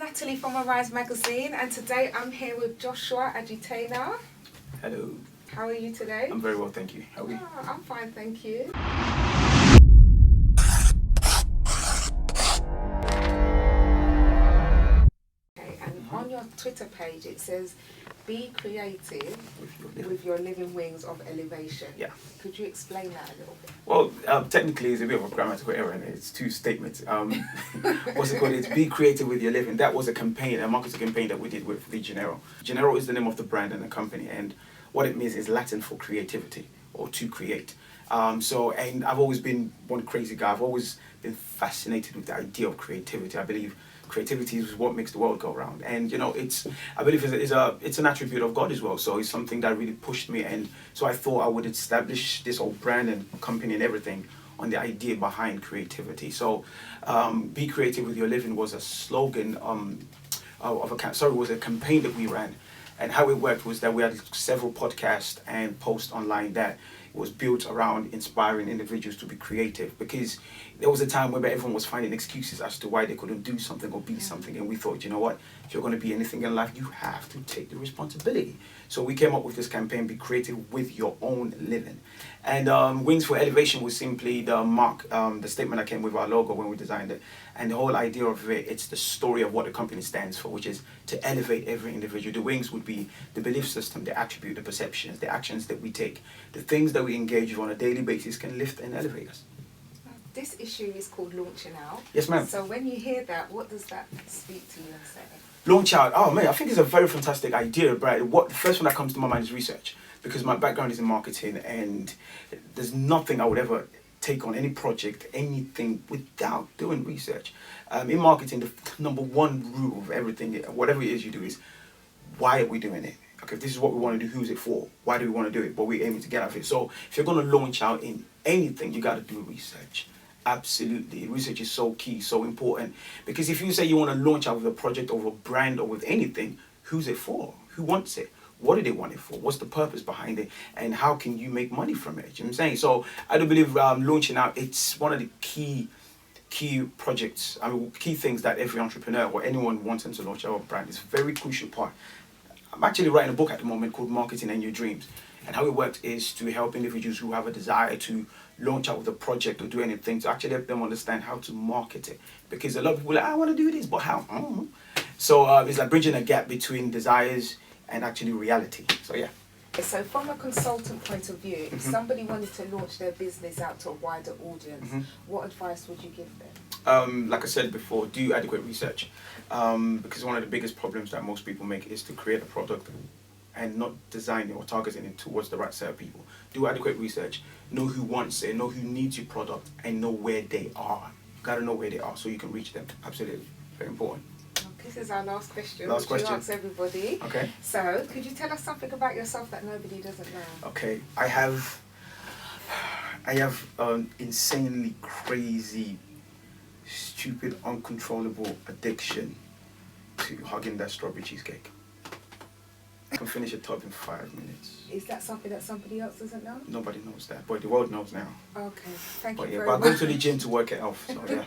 Natalie from Arise Magazine, and today I'm here with Joshua Adjutena. Hello. How are you today? I'm very well, thank you. How are you? Oh, I'm fine, thank you. Okay, and on your Twitter page it says, "Be creative with your living wings of elevation." Yeah. Could you explain that a little bit? Well, technically it's a bit of a grammatical error and it's two statements. What's it called? It's be creative with your living. That was a campaign, a marketing campaign that we did with the Genero. Genero is the name of the brand and the company, and what it means is Latin for creativity or to create. And I've always been one crazy guy. I've always been fascinated with the idea of creativity. I believe creativity is what makes the world go round, and I believe it's an attribute of God as well. So it's something that really pushed me, and so I thought I would establish this whole brand and company and everything on the idea behind creativity. So be creative with your living was a slogan was a campaign that we ran. And how it worked was that we had several podcasts and posts online that was built around inspiring individuals to be creative, because there was a time where everyone was finding excuses as to why they couldn't do something or be something, and we thought, you know what, if you're going to be anything in life, you have to take the responsibility. So we came up with this campaign, be creative with your own living. And Wings for Elevation was simply the mark, the statement that came with our logo when we designed it. And the whole idea of it, it's the story of what the company stands for, which is to elevate every individual. The wings would be the belief system, the attribute, the perceptions, the actions that we take, the things that we engage with on a daily basis can lift and elevate us. This issue is called Launching Out. Yes, ma'am. So when you hear that, what does that speak to you and say? Launch out. Oh man, I think it's a very fantastic idea, right? The first one that comes to my mind is research, because my background is in marketing, and there's nothing I would ever take on any project, anything, without doing research. In marketing, the number one rule of everything, whatever it is you do, is why are we doing it? Okay, if this is what we want to do, who's it for? Why do we want to do it? What we're aiming to get out of it. So if you're going to launch out in anything, you got to do research. Absolutely. Research is so key, so important. Because if you say you want to launch out with a project or a brand or with anything, who's it for? Who wants it? What do they want it for? What's the purpose behind it? And how can you make money from it? You know what I'm saying? So I do believe launching out, it's one of the key projects, key things that every entrepreneur or anyone wanting to launch out a brand is a very crucial part. I'm actually writing a book at the moment called Marketing and Your Dreams. And how it works is to help individuals who have a desire to launch out with a project or do anything, to actually help them understand how to market it. Because a lot of people are like, I want to do this, but how? I don't know. So it's like bridging a gap between desires and actually reality. So yeah. So from a consultant point of view, if somebody wanted to launch their business out to a wider audience, what advice would you give them? Like I said before, do adequate research. Because one of the biggest problems that most people make is to create a product and not design it or targeting it towards the right set of people. Do adequate research. Know who wants it, know who needs your product, and know where they are. You gotta know where they are so you can reach them. Absolutely. Very important. This is our last question. Last question. We ask everybody. Okay. So, could you tell us something about yourself that nobody doesn't know? Okay. I have an insanely crazy, stupid, uncontrollable addiction to hugging that strawberry cheesecake. I can finish a tub in 5 minutes. Is that something that somebody else doesn't know? Nobody knows that, but the world knows now. Okay, thank you But very I much. go to the gym to work it off, so yeah.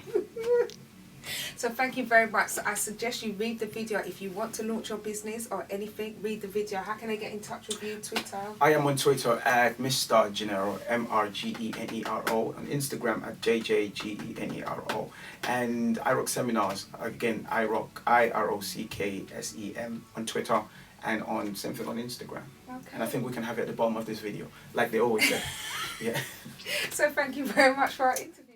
So thank you very much. So I suggest you read the video. If you want to launch your business or anything, read the video. How can I get in touch with you? Twitter? I am on Twitter at Mr. Genero, MRGENERO, on Instagram at JJGENERO, and IROC Seminars, again, IROC, IROCKSEM on Twitter, and on same thing on Instagram. Okay. And I think we can have it at the bottom of this video, like they always say. Yeah. So thank you very much for our interview.